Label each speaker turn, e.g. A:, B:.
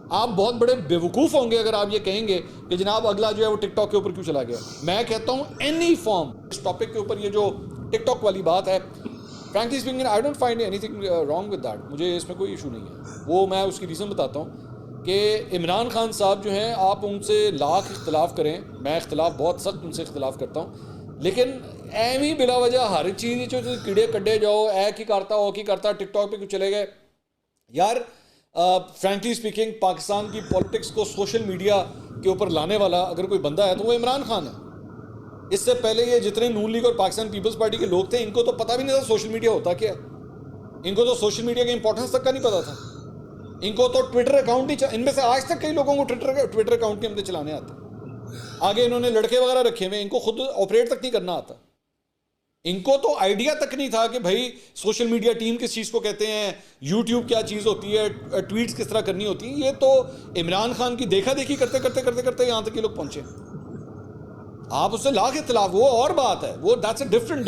A: آپ بہت بڑے بیوقوف ہوں گے اگر آپ یہ کہیں گے کہ جناب اگلا جو ہے وہ ٹک ٹاک کے اوپر کیوں چلا گیا. میں کہتا ہوں اینی فارم اس ٹاپک کے اوپر یہ جو ٹک ٹاک والی بات ہے, frankly speaking I don't find any thing wrong with that. مجھے اس میں کوئی ایشو نہیں ہے. وہ میں اس کی ریزن بتاتا ہوں کہ عمران خان صاحب جو ہیں, آپ ان سے لاکھ اختلاف کریں, میں اختلاف بہت سخت ان سے اختلاف کرتا ہوں, لیکن ایم ہی بلا وجہ ہر چیز جو کیڑے کڈے جاؤ, ایک ہی کرتا وہ کی کرتا, ٹک ٹاک پہ کیوں چلے گئے یار. فرینکلی اسپیکنگ پاکستان کی پولیٹکس کو سوشل میڈیا کے اوپر لانے والا اگر کوئی بندہ ہے تو وہ عمران خان ہے. اس سے پہلے یہ جتنے نون لیگ اور پاکستان پیپلز پارٹی کے لوگ تھے, ان کو تو پتہ بھی نہیں تھا سوشل میڈیا ہوتا کیا ہے. ان کو تو سوشل میڈیا کی امپورٹنس تک کا نہیں پتا تھا. ان کو تو ٹویٹر اکاؤنٹ ہی, ان میں سے آج تک کئی لوگوں کو ٹویٹر اکاؤنٹ نہیں ہم سے چلانے آتے. آگے انہوں نے لڑکے وغیرہ رکھے ہوئے, ان کو خود آپریٹ تک نہیں کرنا آتا. ان کو تو آئیڈیا تک نہیں تھا کہ بھائی سوشل میڈیا ٹیم کس چیز کو کہتے ہیں, یوٹیوب کیا چیز ہوتی ہے, ٹویٹس کس طرح کرنی ہوتی ہیں. یہ تو عمران خان کی دیکھا دیکھی کرتے کرتے کرتے کرتے یہاں تک یہ لوگ پہنچے. آپ اس سے لاکھ اختلاف, وہ اور بات ہے, وہ دیٹس اے ڈفرنٹ